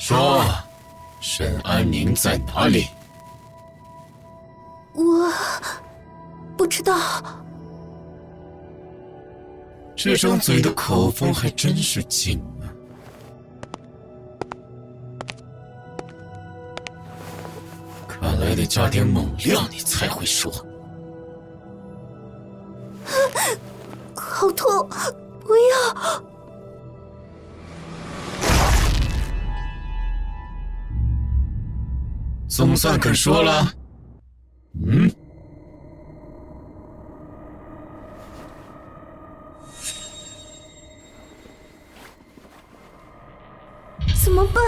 说，沈安宁在哪里？我不知道。这张嘴的口风还真是紧啊！看来得加点猛料，你才会说。好痛！不要！总算肯说了。怎么办？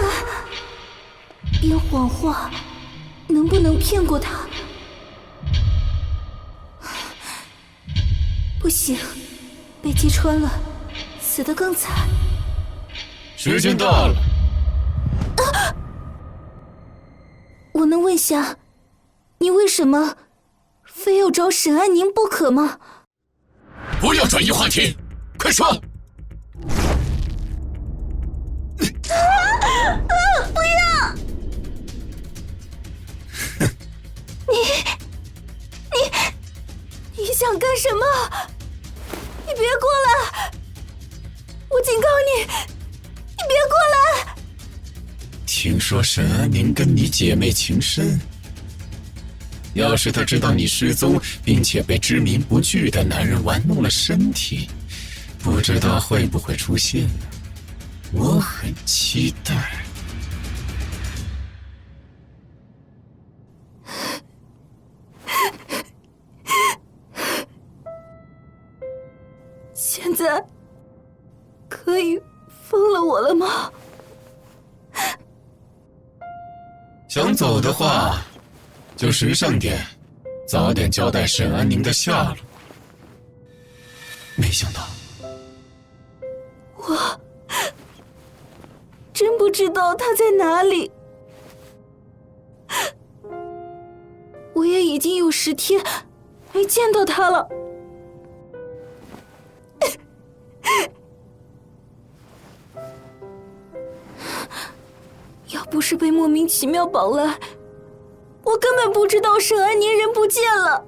编谎话，能不能骗过他？不行，被击穿了，死得更惨。时间到了。我能问下，你为什么非要找沈安宁不可吗？不要转移话题，快说！不要！你想干什么？你别过来！我警告你，你别过来！听说沈安宁跟你姐妹情深，要是她知道你失踪，并且被知名不具的男人玩弄了身体，不知道会不会出现呢？我很期待。现在可以放了我了吗？想走的话，就时尚点，早点交代沈安宁的下落。没想到，我真不知道他在哪里。我也已经有10天没见到他了。要不是被莫名其妙绑来，我根本不知道沈安宁人不见了。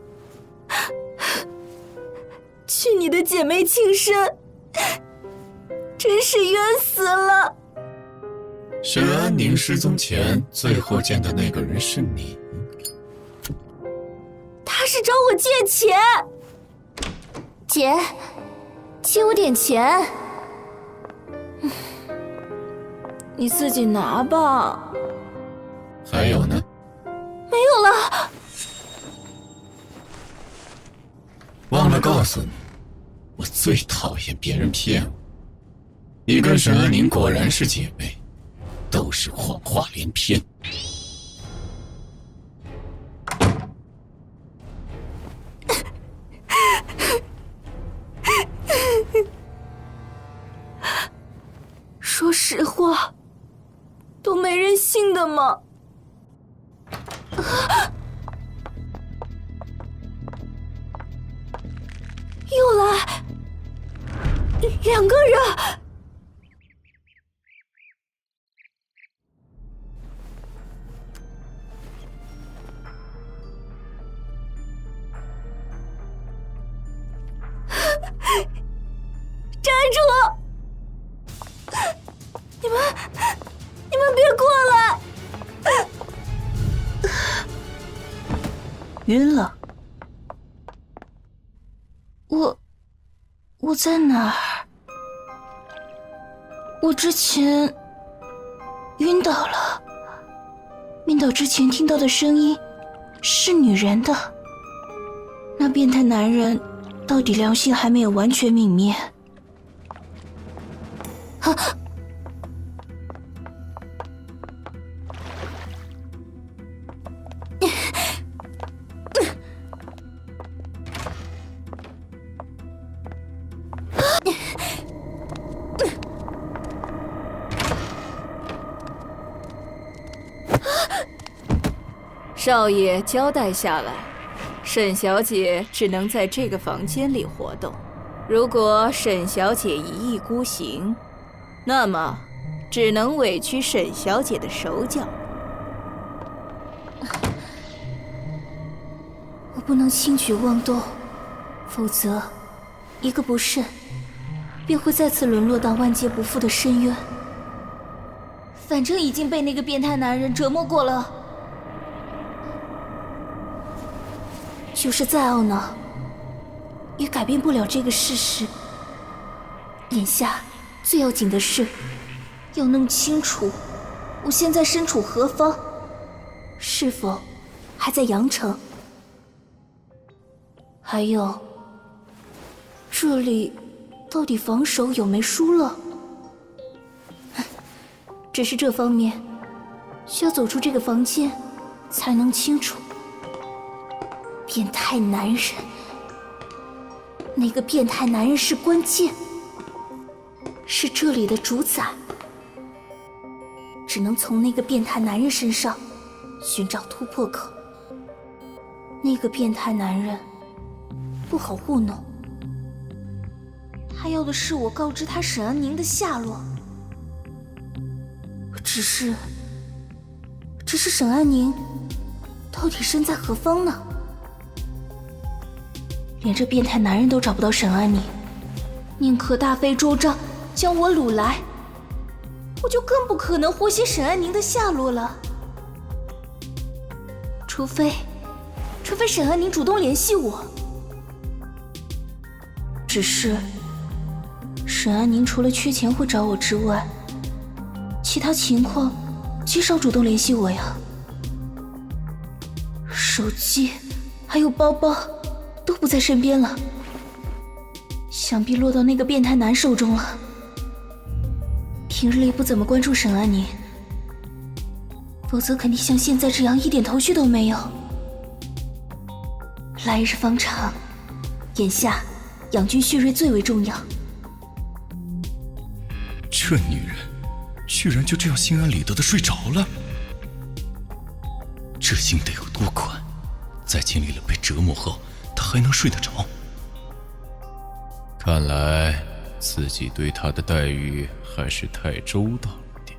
去你的姐妹情深，真是冤死了。沈安宁失踪前最后见的那个人是你。他是找我借钱。姐，借我点钱。你自己拿吧。还有呢？没有了。忘了告诉你，我最讨厌别人骗我。你跟沈安宁果然是姐妹，都是谎话连篇。说实话，都没人信的吗？又来2个人。站住！你们别过来！晕了。我在哪儿？我之前晕倒了。晕倒之前听到的声音是女人的。那变态男人到底良心还没有完全泯灭。少爷交代下来，沈小姐只能在这个房间里活动。如果沈小姐一意孤行，那么只能委屈沈小姐的手脚。我不能轻举妄动，否则一个不慎，便会再次沦落到万劫不复的深渊。反正已经被那个变态男人折磨过了，就是再懊恼，也改变不了这个事实。眼下最要紧的是，要弄清楚我现在身处何方，是否还在阳城，还有这里到底防守有没输了。只是这方面需要走出这个房间才能清楚。变态男人，那个变态男人是关键，是这里的主宰。只能从那个变态男人身上寻找突破口。那个变态男人不好糊弄，他要的是我告知他沈安宁的下落。只是沈安宁到底身在何方呢？连这变态男人都找不到沈安宁，宁可大费周章将我掳来，我就更不可能获悉沈安宁的下落了。除非沈安宁主动联系我。只是沈安宁除了缺钱会找我之外，其他情况极少主动联系我呀。手机还有包包都不在身边了，想必落到那个变态男手中了。平日里不怎么关注沈安宁，否则肯定像现在这样一点头绪都没有。来日方长，眼下养精蓄锐最为重要。这女人居然就这样心安理得的睡着了，这心得有多宽，在经历了被折磨后，她还能睡得着？看来自己对她的待遇还是太周到了点。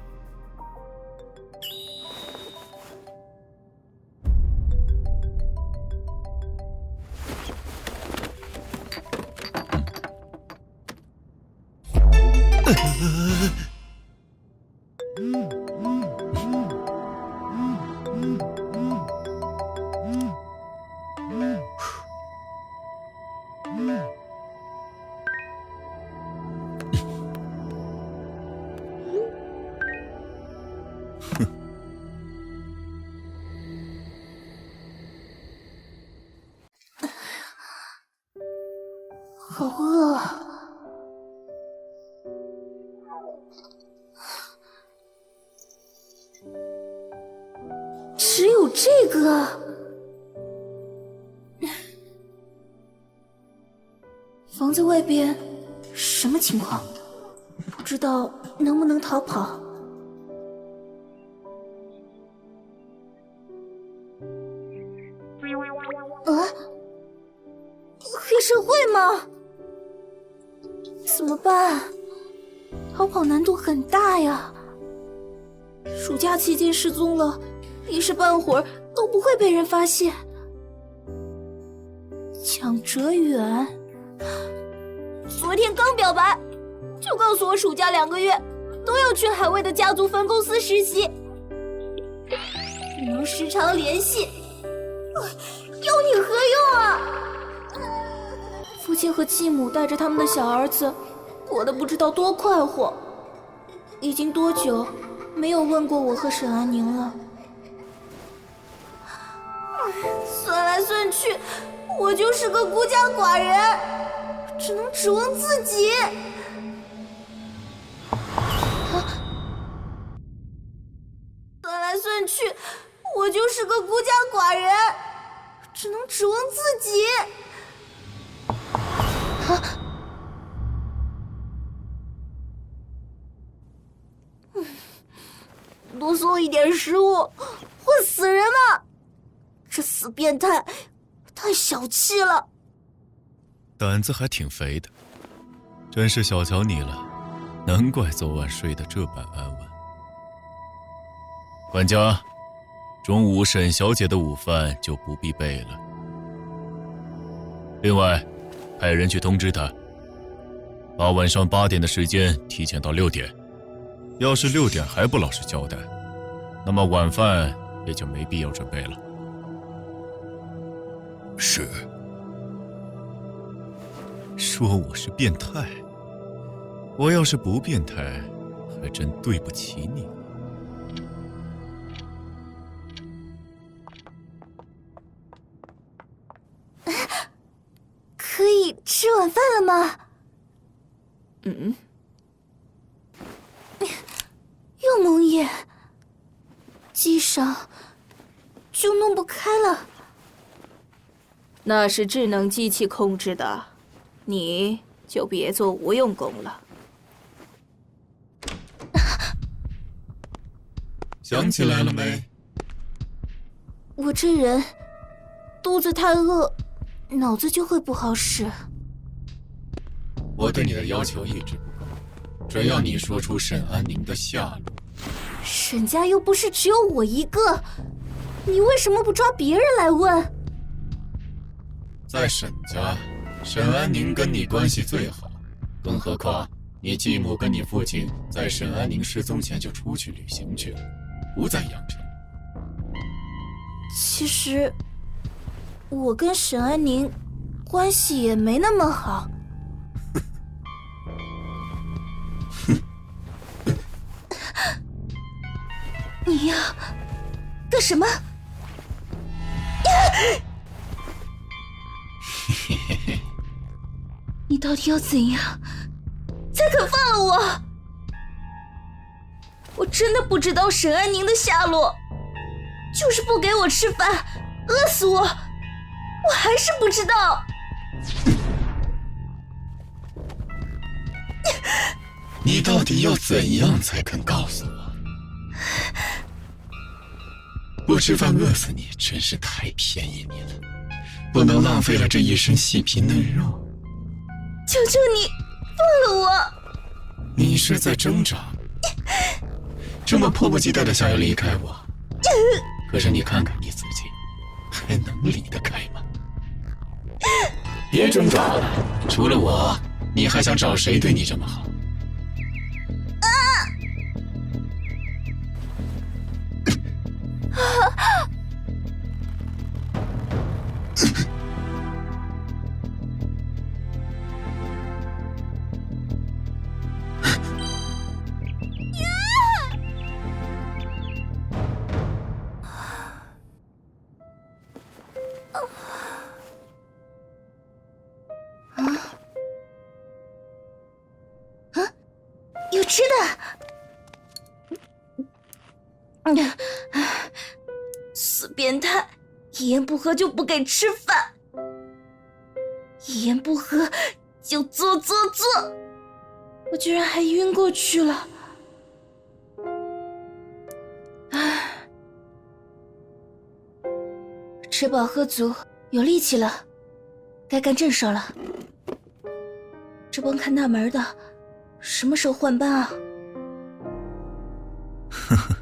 好饿啊！只有这个？房子外边什么情况？不知道能不能逃跑。啊？黑社会吗？怎么办？逃跑难度很大呀。暑假期间失踪了，一时半会儿都不会被人发现。蒋哲远昨天刚表白，就告诉我暑假2个月都要去海外的家族分公司实习，不能时常联系，要你何用啊？父亲和继母带着他们的小儿子过得不知道多快活，已经多久没有问过我和沈安宁了。算来算去，我就是个孤家寡人，只能指望自己。算来算去，我就是个孤家寡人，只能指望自己。多送一点食物，会死人吗？这死变态太小气了。胆子还挺肥的，真是小瞧你了。难怪昨晚睡得这般安稳。管家，中午沈小姐的午饭就不必备了。另外，派人去通知她，把晚上8点的时间提前到6点。要是6点还不老实交代，那么晚饭也就没必要准备了。是。说我是变态，我要是不变态，还真对不起你。可以吃晚饭了吗？又蒙眼，机上就弄不开了。那是智能机器控制的，你就别做无用功了。想起来了没？我这人肚子太饿，脑子就会不好使。我对你的要求一直不高，只要你说出沈安宁的下落。沈家又不是只有我一个，你为什么不抓别人来问？在沈家，沈安宁跟你关系最好，更何况你继母跟你父亲在沈安宁失踪前就出去旅行去了，不在阳城。其实我跟沈安宁关系也没那么好。你要干什么？你到底要怎样才肯放了我？我真的不知道沈安宁的下落，就是不给我吃饭，饿死我，我还是不知道。你到底要怎样才肯告诉我？不吃饭饿死你，真是太便宜你了，不能浪费了这一身细皮嫩肉。求求你放了我！你是在挣扎，这么迫不及待的想要离开我，可是你看看你自己，还能离得开吗？别挣扎了，除了我，你还想找谁对你这么好？有吃的。死变态，一言不合就不给吃饭，一言不合就做，我居然还晕过去了。吃饱喝足，有力气了，该干正事了。这帮看大门的什么时候换班啊？呵呵。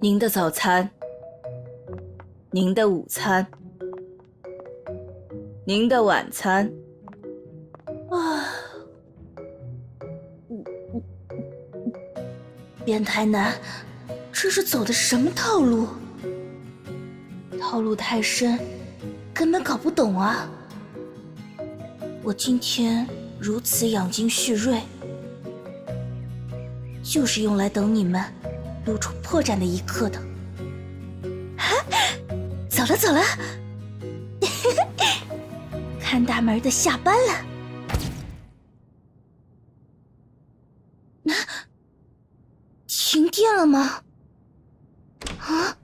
您的早餐，您的午餐，您的晚餐。变态男，这是走的什么套路？套路太深，根本搞不懂啊！我今天如此养精蓄锐，就是用来等你们露出破绽的一刻的。走了，看大门的下班了。停电了吗？啊！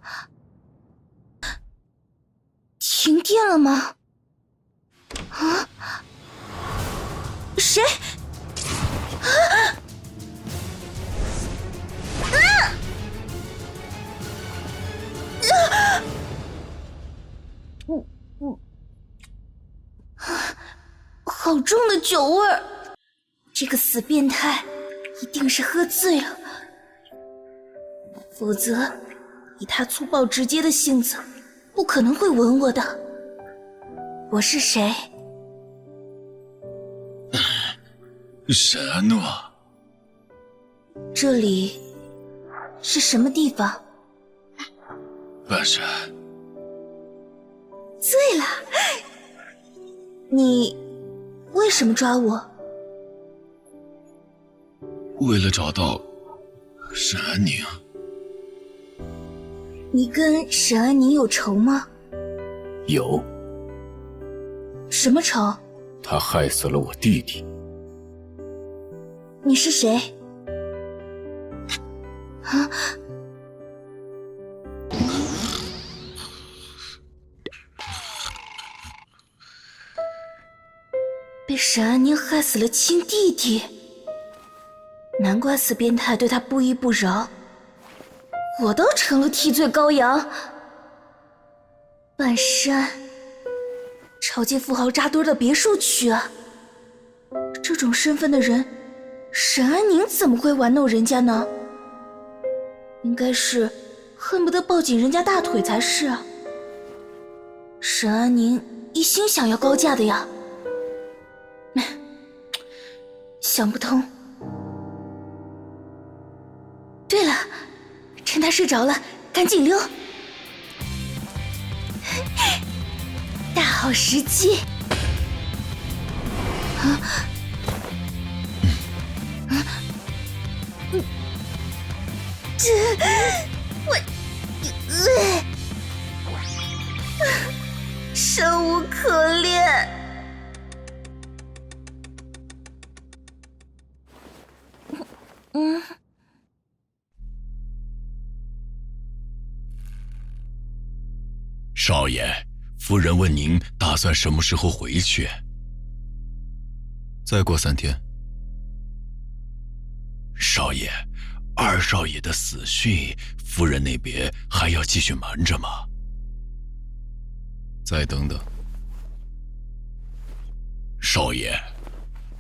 停电！骗了吗？啊？谁？好重的酒味儿！这个死变态一定是喝醉了，否则以他粗暴直接的性子，不可能会吻我的。我是谁？沈安诺。这里是什么地方？半山。醉了。你为什么抓我？为了找到沈安宁。你跟沈安宁有仇吗？有。什么仇？他害死了我弟弟。你是谁？啊？被沈安宁害死了亲弟弟，难怪死变态对他不依不饶，我倒成了替罪羔羊。半山，超级富豪扎堆的别墅区啊，这种身份的人，沈安宁怎么会玩弄人家呢？应该是恨不得抱紧人家大腿才是啊。沈安宁一心想要高价的呀。想不通。对了，趁他睡着了，赶紧溜！大好时机！生无可恋。少爷，夫人问您打算什么时候回去？再过3天。少爷，二少爷的死讯，夫人那边还要继续瞒着吗？再等等。少爷，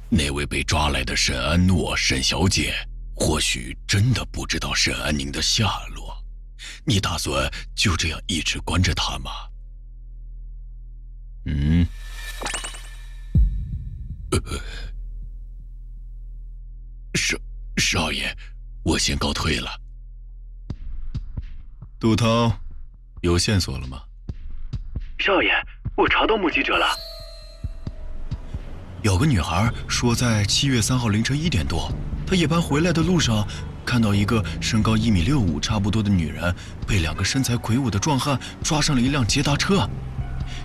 那位被抓来的沈安诺沈小姐，或许真的不知道沈安宁的下落。你打算就这样一直关着她吗？少爷，我先告退了。杜涛，有线索了吗？少爷，我查到目击者了。有个女孩说，在7月3号凌晨1点多，她夜班回来的路上，看到一个身高1.65米差不多的女人，被2个身材魁梧的壮汉抓上了一辆捷达车。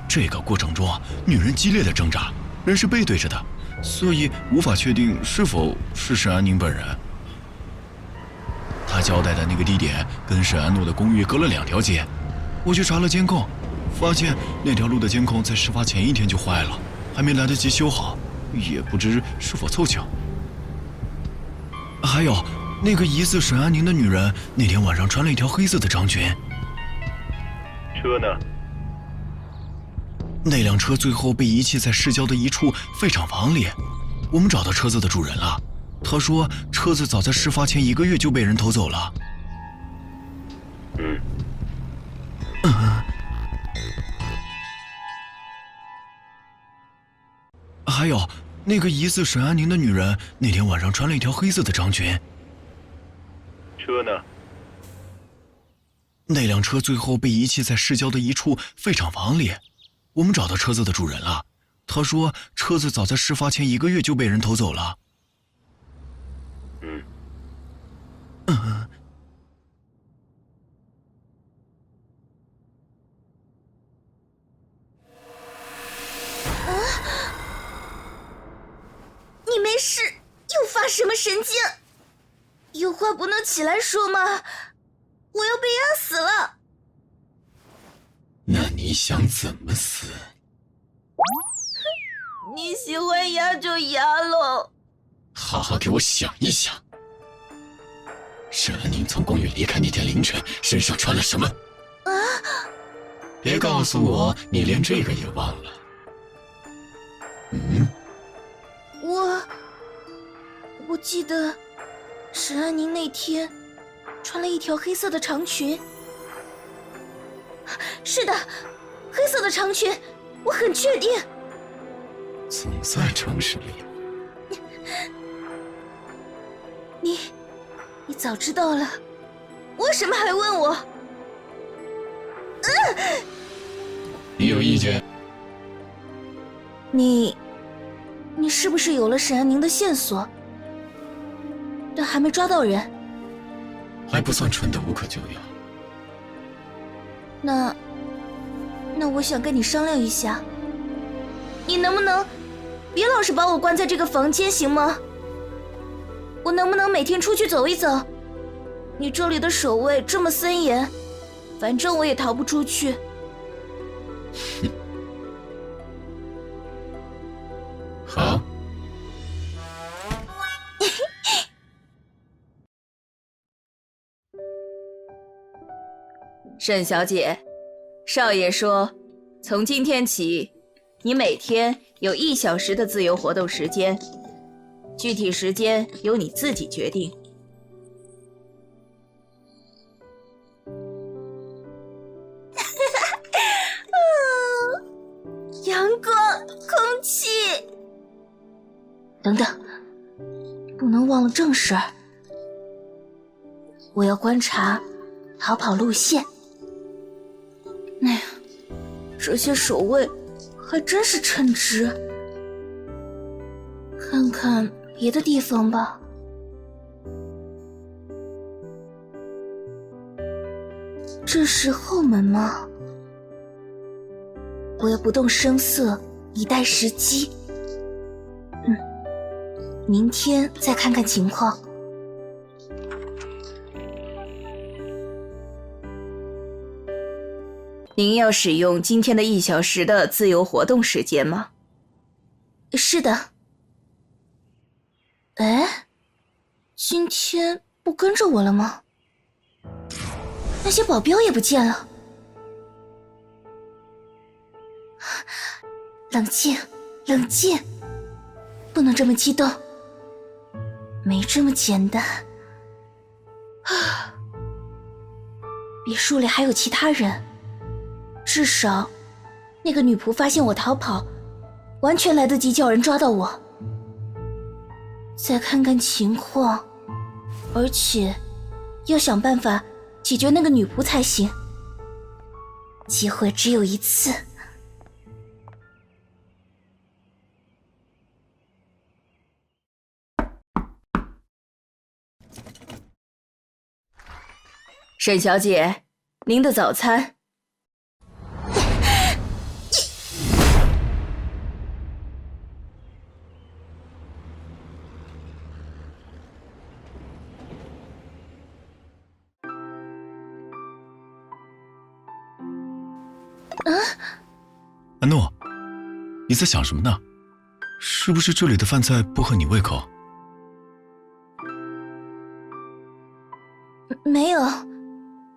这个过程中，女人激烈的挣扎，人是背对着的，所以无法确定是否是沈安宁本人。她交代的那个地点跟沈安诺的公寓隔了2条街，我去查了监控，发现那条路的监控在事发前1天就坏了，还没来得及修好，也不知是否凑巧。还有那个疑似沈安宁的女人，那天晚上穿了一条黑色的长裙。车呢？那辆车最后被遗弃在市郊的一处废厂房里，我们找到车子的主人了，他说车子早在事发前1个月就被人偷走了。还有那个疑似沈安宁的女人，那天晚上穿了一条黑色的长裙。车呢？那辆车最后被遗弃在市郊的一处废厂房里，我们找到车子的主人了，他说车子早在事发前1个月就被人偷走了。你没事？又发什么神经？有话不能起来说吗？我要被压死了！那你你想怎么死？你喜欢压就压喽。好好给我想一想。沈安宁从公寓离开那天凌晨，身上穿了什么？啊！别告诉我你连这个也忘了。我记得沈安宁那天穿了一条黑色的长裙。是的，黑色的长裙，我很确定。总在城市里。你早知道了，为什么还问我？你有意见？你是不是有了沈安宁的线索，但还没抓到人？还不算蠢得无可救药。那我想跟你商量一下，你能不能别老是把我关在这个房间，行吗？我能不能每天出去走一走？你这里的守卫这么森严，反正我也逃不出去。好。沈小姐，少爷说，从今天起，你每天有1小时的自由活动时间，具体时间由你自己决定。阳光，空气。等等，不能忘了正事儿。我要观察逃跑路线。哎呀，这些守卫还真是称职。看看别的地方吧。这是后门吗？我要不动声色，以待时机。明天再看看情况。您要使用今天的1小时的自由活动时间吗？是的。哎，今天不跟着我了吗？那些保镖也不见了。冷静，冷静，不能这么激动，没这么简单。别墅里还有其他人，至少那个女仆发现我逃跑，完全来得及叫人抓到我。再看看情况，而且要想办法解决那个女仆才行。机会只有一次。沈小姐，您的早餐。安诺，你在想什么呢？是不是这里的饭菜不合你胃口？没有，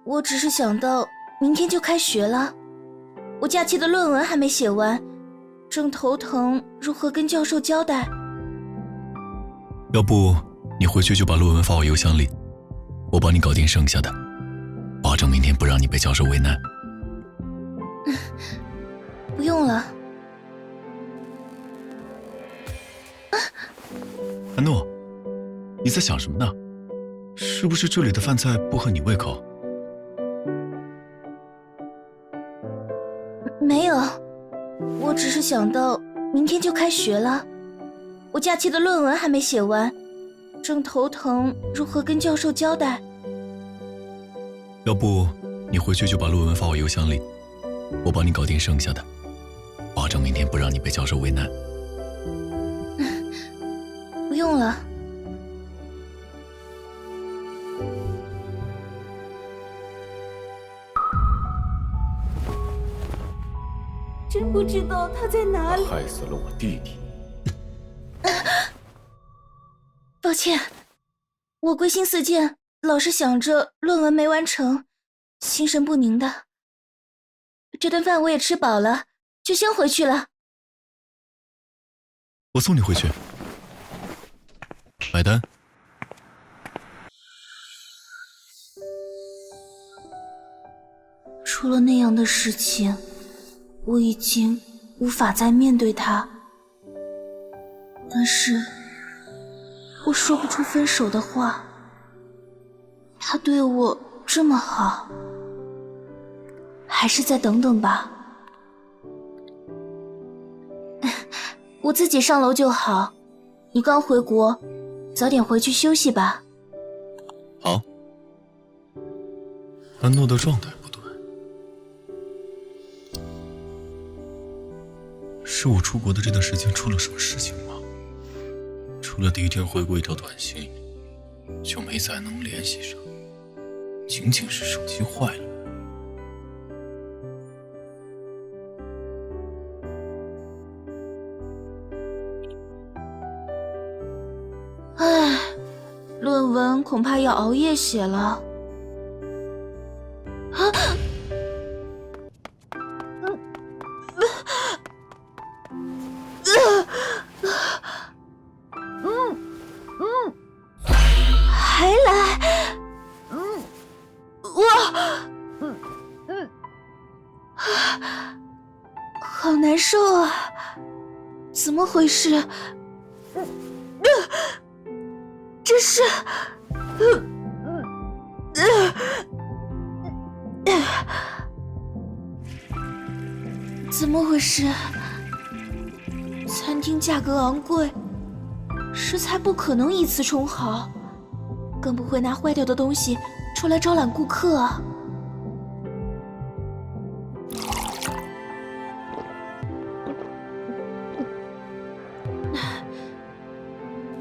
我只是想到明天就开学了，我假期的论文还没写完，正头疼如何跟教授交代。要不你回去就把论文发我邮箱里，我帮你搞定剩下的，保证明天不让你被教授为难。不用了。安诺，你在想什么呢？是不是这里的饭菜不合你胃口？没有，我只是想到明天就开学了，我假期的论文还没写完，正头疼如何跟教授交代。要不你回去就把论文发我邮箱里，我帮你搞定剩下的，保证明天不让你被教授为难。不用了。不知道他在哪里。害死了我弟弟。抱歉，我归心似箭，老是想着论文没完成，心神不宁的。这顿饭我也吃饱了，就先回去了。我送你回去，买单。出了那样的事情，我已经无法再面对他，但是我说不出分手的话。他对我这么好，还是再等等吧。我自己上楼就好，你刚回国，早点回去休息吧。好。安诺的状态不对，是我出国的这段时间出了什么事情吗？除了第一天回过一条短信，就没再能联系上，仅仅是手机坏了。唉，论文恐怕要熬夜写了。还来？好难受啊！怎么回事？这是……怎么回事？餐厅价格昂贵，食材不可能以次充好，更不会拿坏掉的东西出来招揽顾客啊！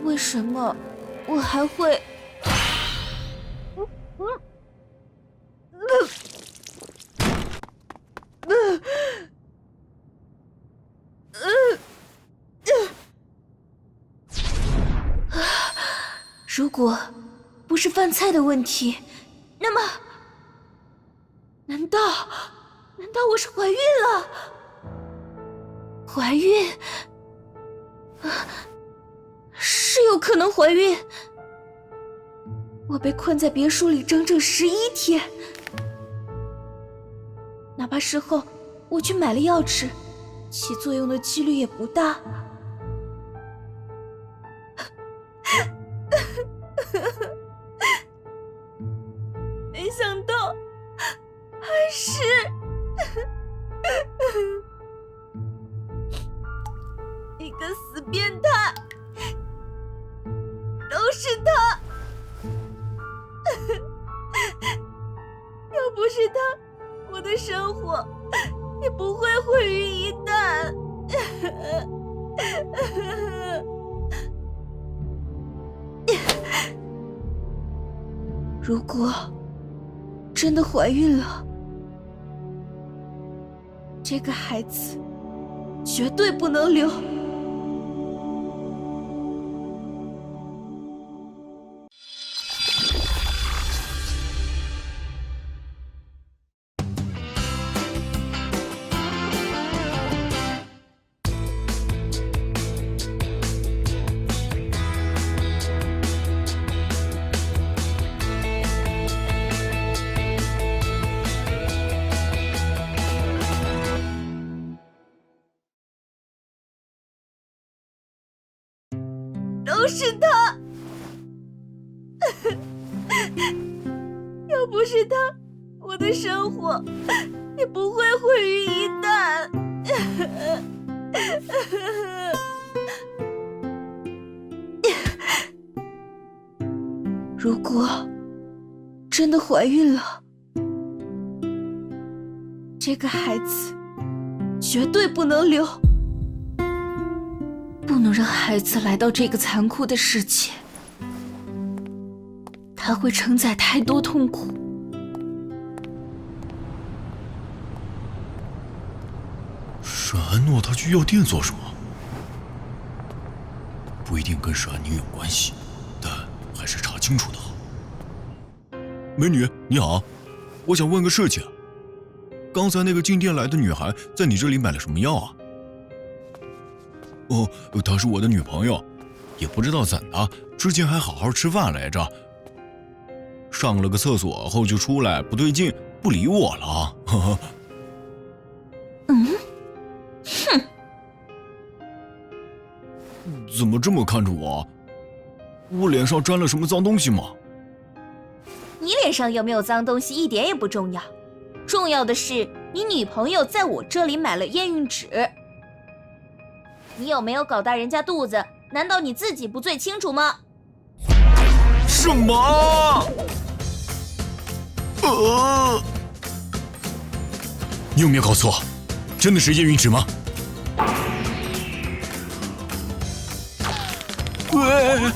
为什么我还会……如果不是饭菜的问题，那么……难道我是怀孕了？怀孕？是有可能怀孕。我被困在别墅里整整11天，哪怕事后我去买了药吃，起作用的几率也不大。没想到还是一个死变态，都是他！要不是他，我的生活也不会毁于一旦。如果真的怀孕了，这个孩子绝对不能留。都是他！要不是他，我的生活也不会毁于一旦。如果真的怀孕了，这个孩子绝对不能留。不能让孩子来到这个残酷的世界，他会承载太多痛苦。沈安诺他去药店做什么？不一定跟沈安宁有关系，但还是查清楚的好。美女，你好，我想问个事情。刚才那个进店来的女孩在你这里买了什么药啊？哦，她是我的女朋友，也不知道怎的，之前还好好吃饭来着，上了个厕所后就出来，不对劲，不理我了。呵呵。哼，怎么这么看着我？我脸上沾了什么脏东西吗？你脸上有没有脏东西一点也不重要，重要的是你女朋友在我这里买了验孕纸。你有没有搞大人家肚子？难道你自己不最清楚吗？什么？你有没有搞错？真的是验孕纸吗？喂！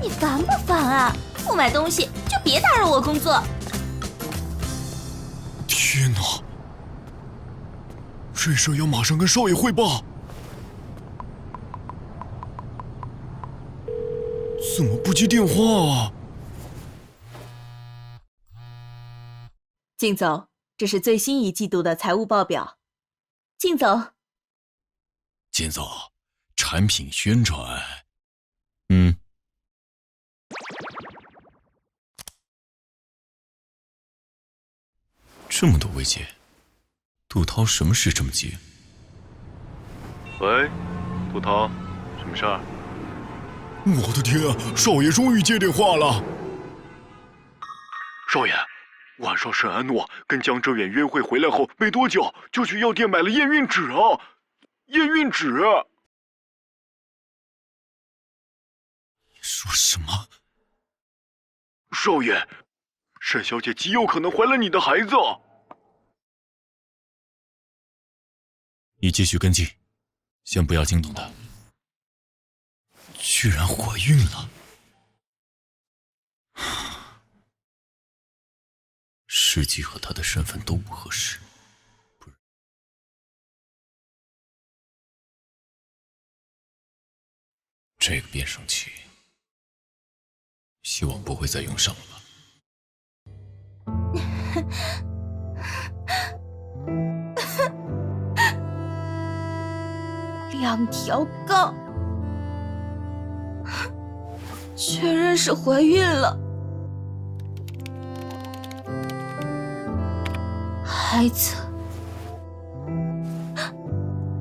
你烦不烦啊？不买东西就别打扰我工作。天哪！这事要马上跟少爷汇报。怎么不接电话啊？靳总，这是最新一季度的财务报表。靳总，金总，产品宣传。这么多未接，杜涛什么事这么急？喂，杜涛，什么事儿？我的天啊！少爷终于接电话了。少爷，晚上沈安诺跟江哲远约会回来后没多久，就去药店买了验孕纸啊！验孕纸！你说什么？少爷，沈小姐极有可能怀了你的孩子。你继续跟进，先不要惊动她。居然怀孕了！时机和她的身份都不合适，不然这个变声器，希望不会再用上了吧。2条杠，确认是怀孕了。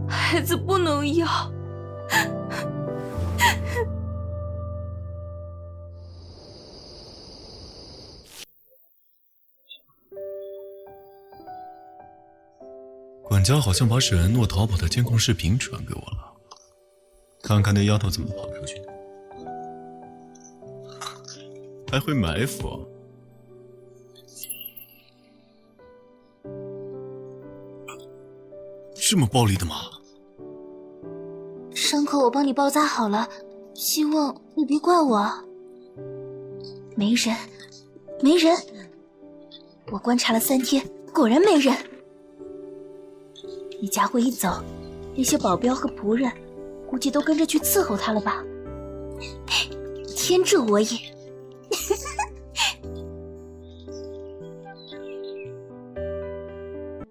孩子不能要。管家好像把沈恩诺逃跑的监控视频传给我了，看看那丫头怎么跑出去的，还会埋伏。这么暴力的吗？伤口我帮你包扎好了，希望你别怪我。没人，我观察了3天，果然没人。你家伙一走，那些保镖和仆人估计都跟着去伺候他了吧？天助我也！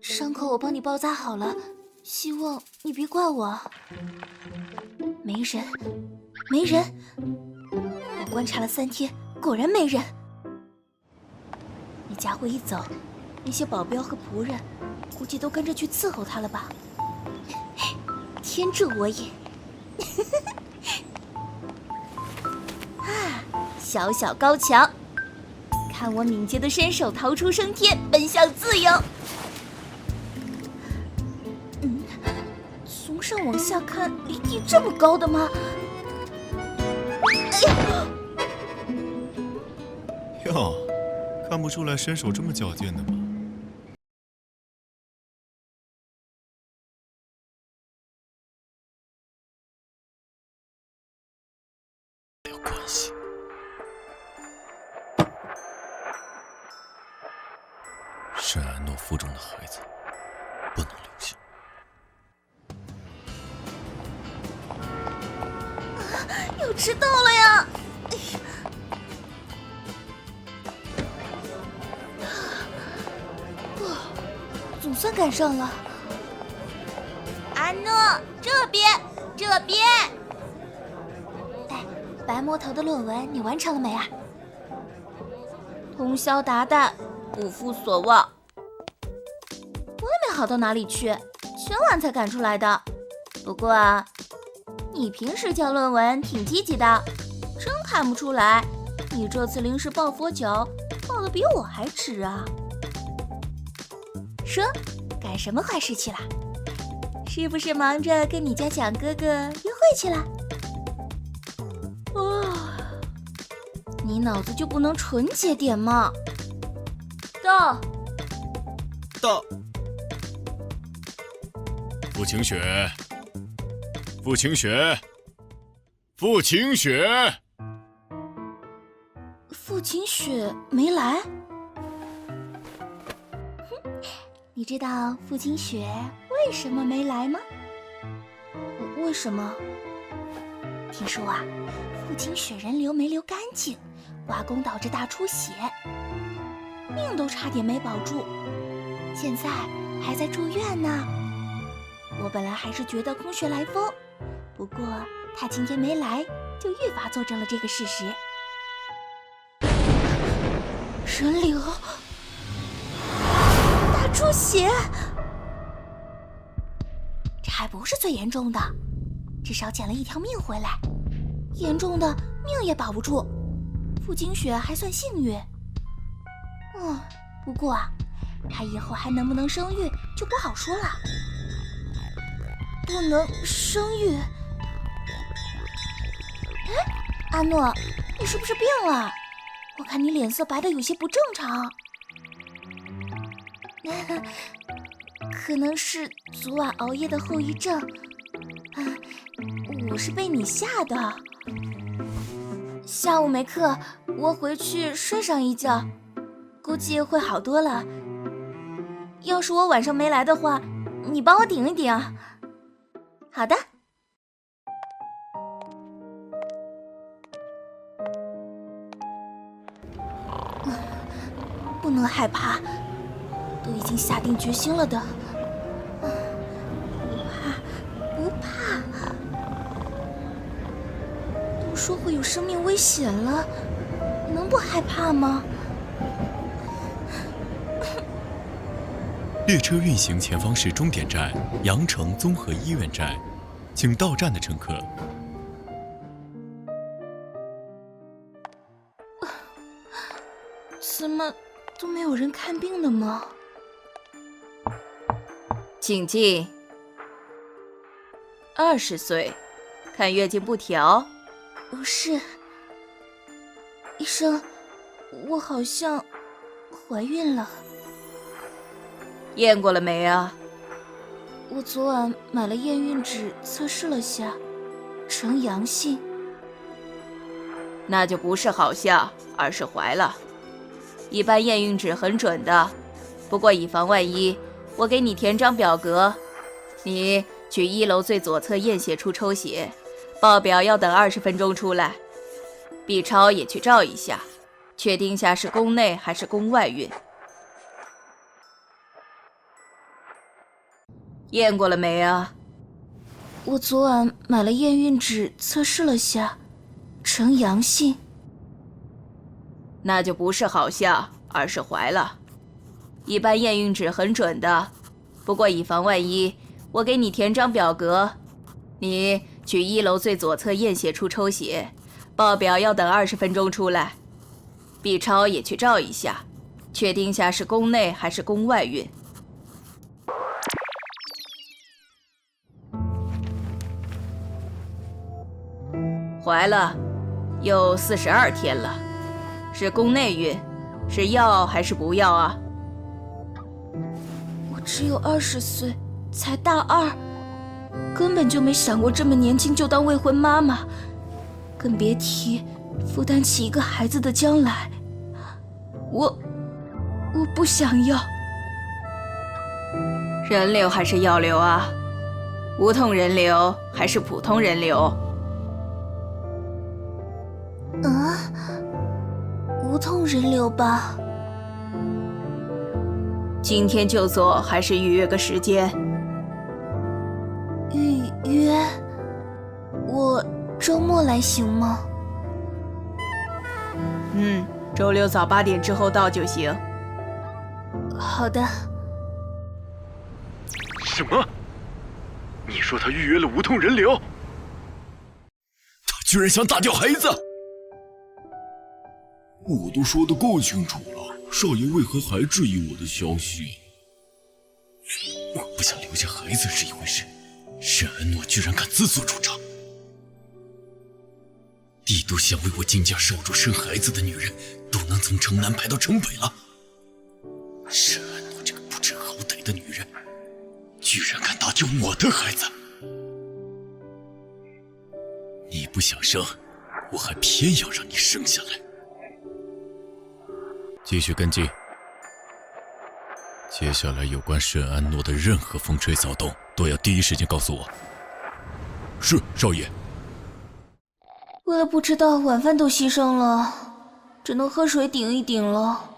伤口我帮你包扎好了，希望你别怪我。没人，我观察了3天，果然没人。你家伙一走，那些保镖和仆人估计都跟着去伺候他了吧？天助我也！啊，小小高墙，看我敏捷的伸手逃出升天，奔向自由。从上往下看，离地这么高的吗？哟，看不出来身手这么矫健的吗？没有关系。沈安诺腹中的孩子不能留下。要迟到了呀！总算赶上了。阿诺，这边，这边。哎，白魔头的论文你完成了没啊？通宵达旦，不负所望。我也没好到哪里去，全晚才赶出来的。不过啊，你平时交论文挺积极的，真看不出来，你这次临时抱佛脚，抱得比我还迟啊。说，干什么坏事去了？是不是忙着跟你家蒋哥哥约会去了？你脑子就不能纯洁点吗？到。傅晴雪，傅晴雪，傅晴雪。傅晴雪没来。你知道傅晴雪为什么没来吗？为什么？听说啊，傅晴雪人流没流干净，挖宫导致大出血，命都差点没保住，现在还在住院呢。我本来还是觉得空穴来风，不过她今天没来，就愈发佐证了这个事实。人流大出血，这还不是最严重的，至少捡了一条命回来，严重的命也保不住。傅晴雪还算幸运。不过啊，她以后还能不能生育就不好说了。不能生育？哎，阿诺，你是不是病了？我看你脸色白得有些不正常。可能是昨晚熬夜的后遗症。我是被你吓的。下午没课，我回去睡上一觉，估计会好多了。要是我晚上没来的话，你帮我顶一顶。好的。不能害怕，都已经下定决心了的。不怕。都说会有生命危险了，能不害怕吗？列车运行前方是终点站羊城综合医院站，请到站的乘客。怎么都没有人看病的吗？请进。20岁，看月经不调。不是，医生，我好像怀孕了。验过了没啊？我昨晚买了验孕纸测试了下，呈阳性。那就不是好像，而是怀了。一般验孕纸很准的，不过以防万一，我给你填张表格，你去1楼最左侧验血处抽血，报表要等20分钟出来。B 超也去照一下，确定下是宫内还是宫外孕。验过了没啊？我昨晚买了验孕纸测试了下，呈阳性。那就不是好像，而是怀了。一般验孕纸很准的，不过以防万一，我给你填张表格，你去1楼最左侧验血处抽血，报表要等20分钟出来。B 超也去照一下，确定下是宫内还是宫外孕。怀了，有42天了，是宫内孕，是要还是不要啊？我只有20岁，才大2，根本就没想过这么年轻就当未婚妈妈，更别提负担起一个孩子的将来。我不想要。人流还是药流啊？无痛人流还是普通人流？动人流吧？今天就做还是预约个时间？预约？我周末来行吗？周六早8点之后到就行。好的。什么？你说他预约了无痛人流？他居然想打掉孩子！我都说得够清楚了，少爷为何还质疑我的消息？我不想留下孩子是一回事，沈安诺居然敢自作主张。帝都想为我金家守住生孩子的女人，都能从城南排到城北了。沈安诺这个不知好歹的女人，居然敢打掉我的孩子！你不想生，我还偏要让你生下来。继续跟进。接下来有关沈安诺的任何风吹草动，都要第一时间告诉我。是，少爷。为了不知道晚饭都牺牲了，只能喝水顶一顶了。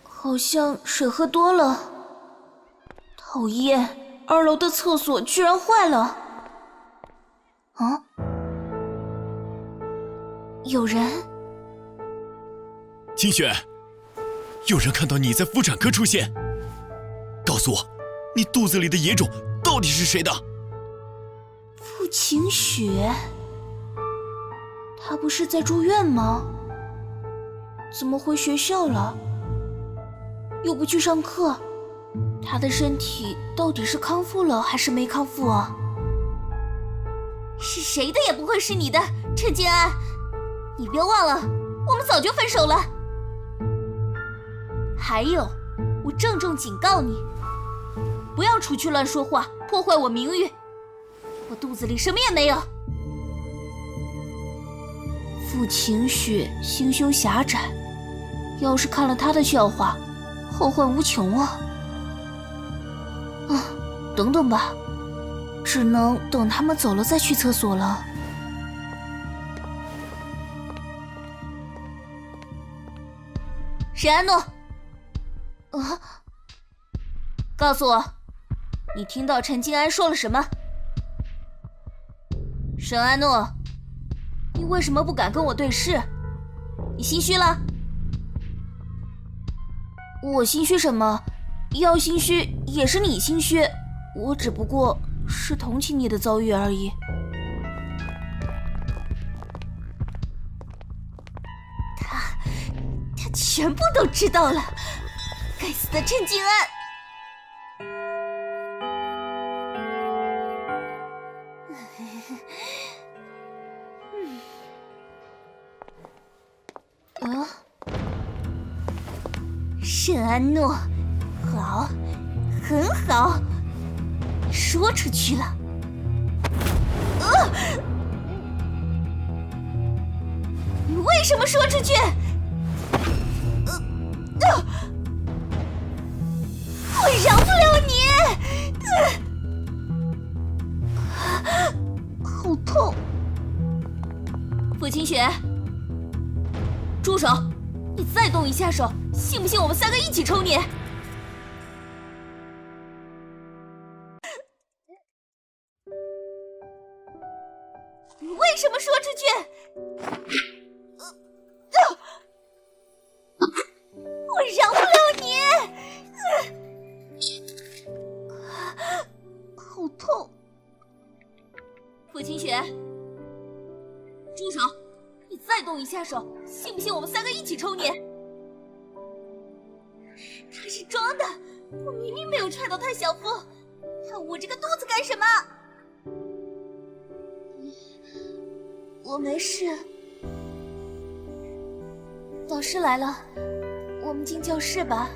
好像水喝多了。讨厌，2楼的厕所居然坏了。啊？有人？清雪，有人看到你在妇产科出现，告诉我，你肚子里的野种到底是谁的？傅晴雪，她不是在住院吗？怎么回学校了？又不去上课，她的身体到底是康复了还是没康复啊？是谁的也不会是你的，陈静安。你别忘了，我们早就分手了。还有，我郑重警告你，不要出去乱说话，破坏我名誉。我肚子里什么也没有。傅晴雪心胸狭窄，要是看了她的笑话，后患无穷啊！等等吧，只能等他们走了再去厕所了。沈安诺，告诉我，你听到陈静安说了什么？沈安诺，你为什么不敢跟我对视？你心虚了？我心虚什么？要心虚也是你心虚，我只不过是同情你的遭遇而已。他全部都知道了，该死的陈静安！沈安诺，好，很好，你说出去了。你为什么说出去？我饶不了你！好痛！傅清雪，住手！你再动一下手，信不信我们3个一起抽你？你为什么说出去？我饶不了你！好痛！傅清雪，住手！你再动一下手，信不信我们3个一起抽你？他是装的，我明明没有踹到他小腹，他捂着个肚子干什么？我没事。老师来了，我们进教室吧。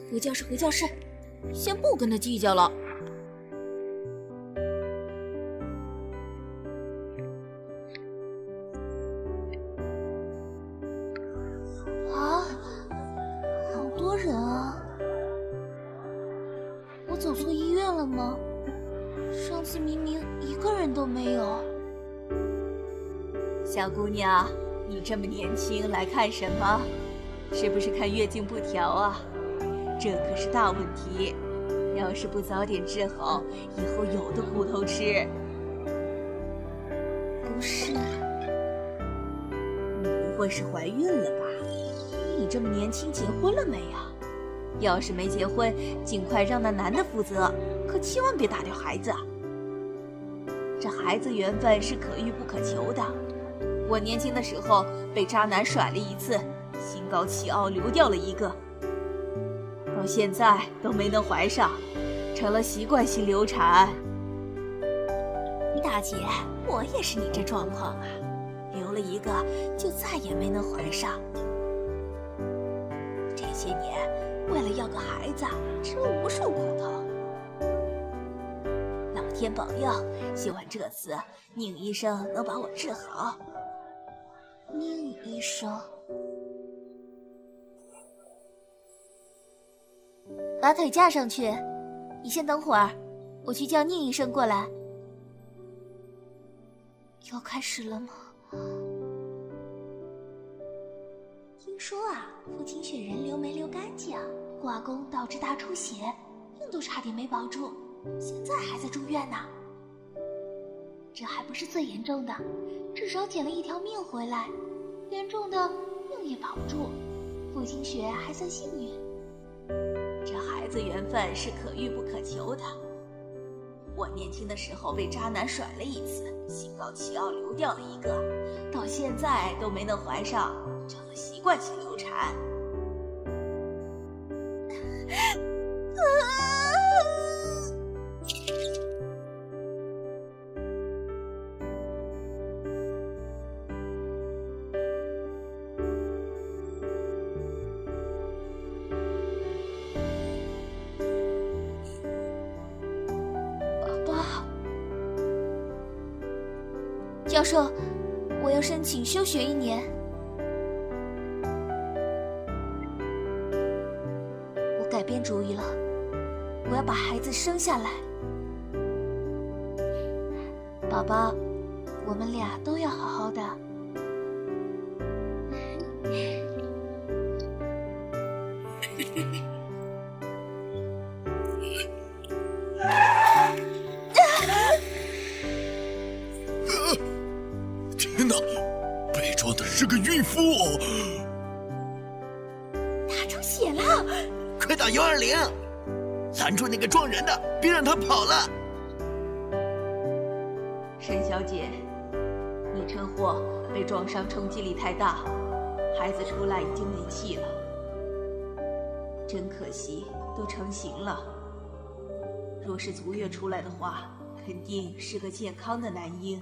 回教室，回教室，先不跟他计较了。啊，好多人啊！我走错医院了吗？上次明明一个人都没有。小姑娘，你这么年轻来看什么？是不是看月经不调啊？这可是大问题，要是不早点治好，以后有的苦头吃。不是，你不会是怀孕了吧？你这么年轻，结婚了没呀？要是没结婚，尽快让那男的负责，可千万别打掉孩子。这孩子缘分是可遇不可求的。我年轻的时候被渣男甩了一次，心高气傲流掉了一个，到现在都没能怀上，成了习惯性流产。大姐，我也是你这状况啊，留了一个就再也没能怀上。这些年为了要个孩子，吃了无数苦头。老天保佑，希望这次宁医生能把我治好。宁医生，把腿架上去，你先等会儿，我去叫宁医生过来。要开始了吗？听说啊，父亲血人流没流干净，挂弓导致大出血，命都差点没保住，现在还在住院呢。这还不是最严重的，至少捡了一条命回来，严重的命也保不住，父亲血还算幸运。这孩子缘分是可遇不可求的。我年轻的时候被渣男甩了一次，心高气傲流掉了一个，到现在都没能怀上，成了习惯性流产。教授，我要申请休学1年。我改变主意了，我要把孩子生下来。宝宝，我们俩都要好好的。天哪，被撞的是个孕妇哦！大出血了，快打120，拦住那个撞人的，别让他跑了。沈小姐，你车祸被撞伤冲击力太大，孩子出来已经没气了，真可惜，都成型了。若是足月出来的话，肯定是个健康的男婴。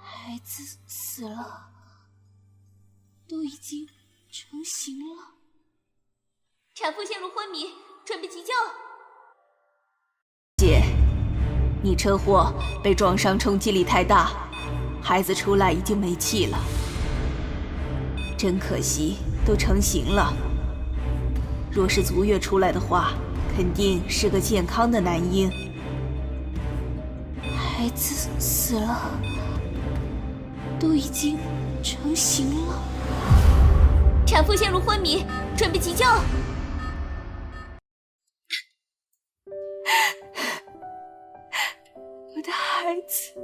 孩子死了，都已经成型了。产妇陷入昏迷，准备急救。姐，你车祸被撞伤冲击力太大，孩子出来已经没气了，真可惜，都成型了。若是足月出来的话，肯定是个健康的男婴。孩子死了，都已经成型了。产妇陷入昏迷，准备急救。我的孩子，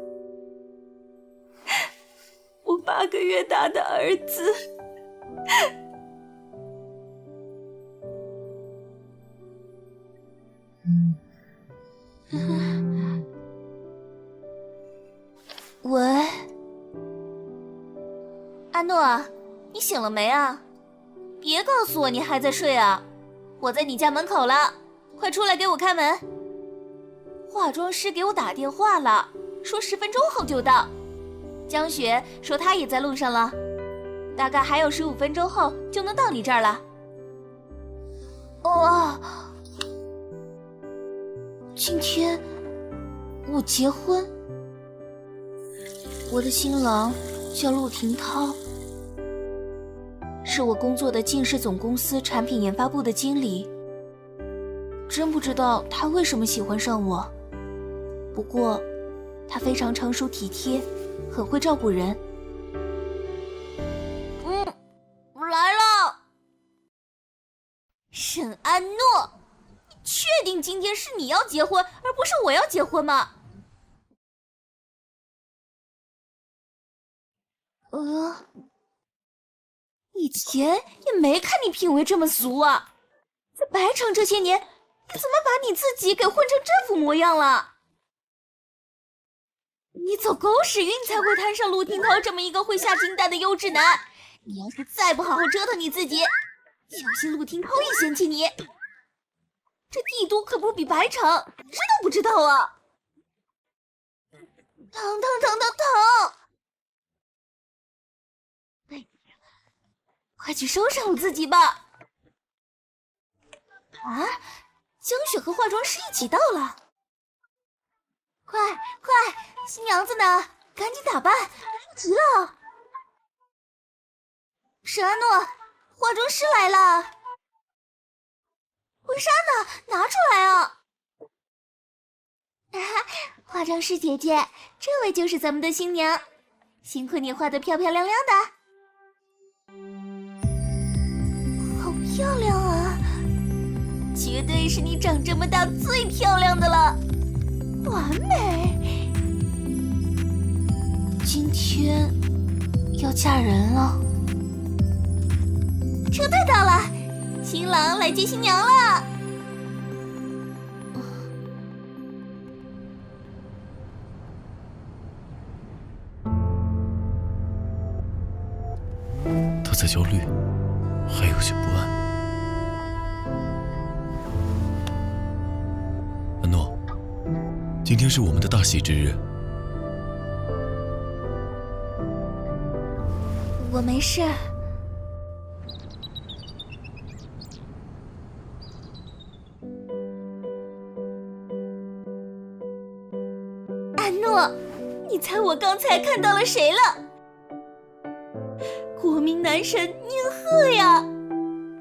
我8个月大的儿子。喂，阿诺，你醒了没啊？别告诉我你还在睡啊！我在你家门口了，快出来给我开门。化妆师给我打电话了，说10分钟后就到。江雪说她也在路上了，大概还有15分钟后就能到你这儿了。哦，今天我结婚，我的新郎叫陆廷涛，是我工作的晋氏总公司产品研发部的经理。真不知道他为什么喜欢上我，不过他非常成熟体贴，很会照顾人。来了，沈安诺，你确定今天是你要结婚，而不是我要结婚吗？以前也没看你品味这么俗啊，在白城这些年，你怎么把你自己给混成这副模样了？你走狗屎运才会摊上陆廷涛这么一个会下金蛋的优质男。你要是再不好好折腾你自己，小心陆廷涛也嫌弃你。这帝都可不比白城，知道不知道啊？疼！哎，快去收拾好自己吧。啊，江雪和化妆师一起到了。快，新娘子呢？赶紧打扮，来不及了。沈安诺，化妆师来了。婚纱呢？拿出来啊！化妆师姐姐，这位就是咱们的新娘，辛苦你化得漂漂亮亮的。好漂亮啊！绝对是你长这么大最漂亮的了，完美！今天要嫁人了。车队到了，新郎来接新娘了。他在焦虑，还有些不安。安诺，今天是我们的大喜之日。我没事。安诺，你猜我刚才看到了谁了？国民男神宁鹤呀！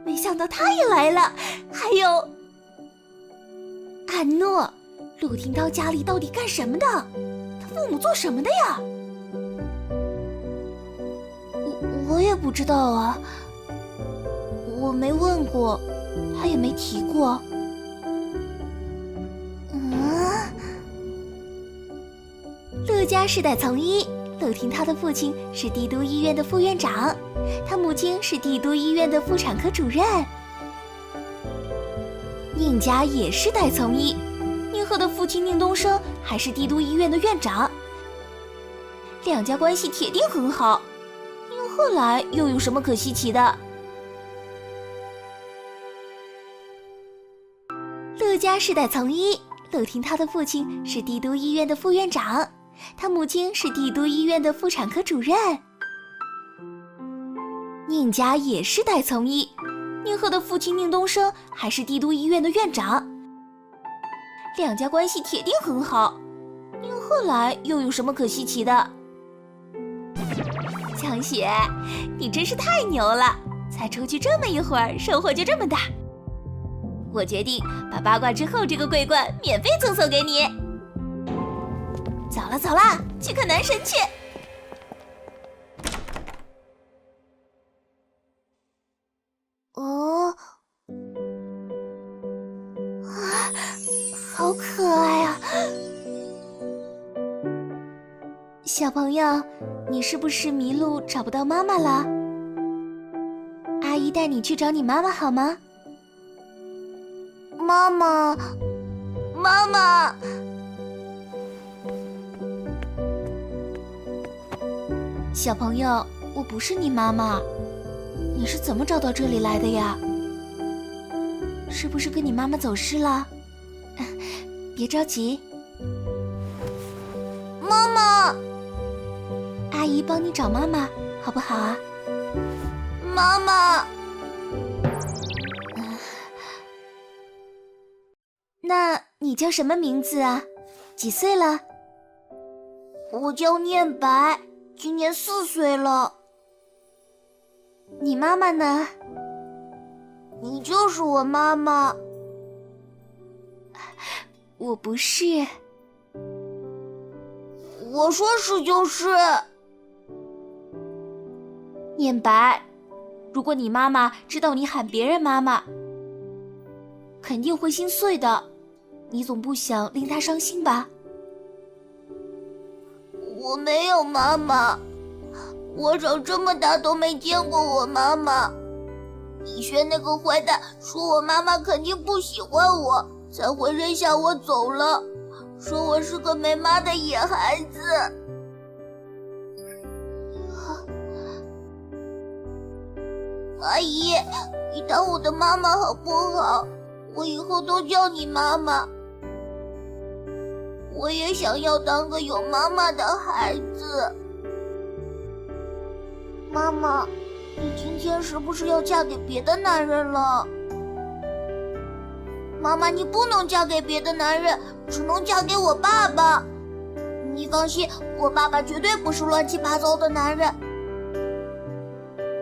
没想到他也来了，还有安诺。陆廷涛家里到底干什么的？他父母做什么的呀？我也不知道啊，我没问过，他也没提过。陆家世代从医，陆廷涛的父亲是帝都医院的副院长，他母亲是帝都医院的妇产科主任。宁家也世代从医，宁鹤的父亲宁东升还是帝都医院的院长，两家关系铁定很好。宁鹤来又有什么可稀奇的？陆家世代从医，陆廷涛的父亲是帝都医院的副院长，他母亲是帝都医院的妇产科主任。宁家也世代从医，宁鹤的父亲宁东升还是帝都医院的院长，两家关系铁定很好。宁鹤来又有什么可稀奇的？江雪，你真是太牛了，才出去这么一会儿，收获就这么大。我决定把八卦之后这个桂冠免费赠送给你。走了，去看男神去。好可爱啊！小朋友，你是不是迷路找不到妈妈了？阿姨带你去找你妈妈好吗？妈妈，小朋友，我不是你妈妈，你是怎么找到这里来的呀？是不是跟你妈妈走失了？别着急，妈妈，阿姨帮你找妈妈，好不好啊？妈妈，那你叫什么名字啊？几岁了？我叫念白，今年4岁了。你妈妈呢？你就是我妈妈。我不是。我说是就是。念白，如果你妈妈知道你喊别人妈妈，肯定会心碎的。你总不想令她伤心吧？我没有妈妈，我长这么大都没见过我妈妈。李轩那个坏蛋说我妈妈肯定不喜欢我，才会扔下我走了，说我是个没妈的野孩子。阿姨，你当我的妈妈好不好？我以后都叫你妈妈。我也想要当个有妈妈的孩子。妈妈，你今天是不是要嫁给别的男人了？妈妈，你不能嫁给别的男人，只能嫁给我爸爸。你放心，我爸爸绝对不是乱七八糟的男人。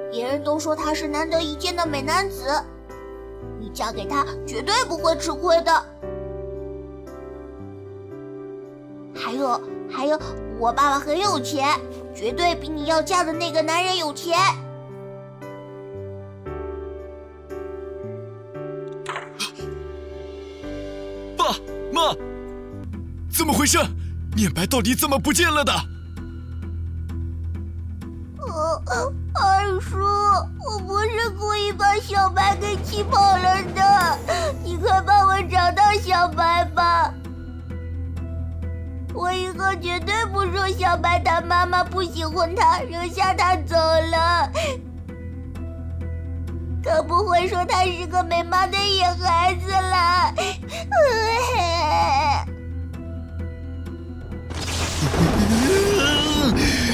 别人都说他是难得一见的美男子，你嫁给他绝对不会吃亏的。还有，我爸爸很有钱，绝对比你要嫁的那个男人有钱。爸妈，怎么回事？念白到底怎么不见了的？二叔，我不是故意把小白给气跑了的，你快帮我找到小白吧。我以后绝对不说小白他妈妈不喜欢他，扔下他走了。更不会说他是个没妈的野孩子了。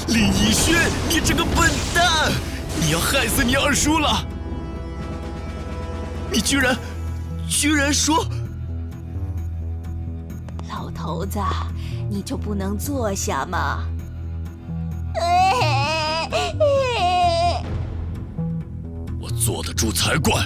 林逸轩，你这个笨蛋！你要害死你二叔了！你居然说……老头子，你就不能坐下吗？我坐得住才怪！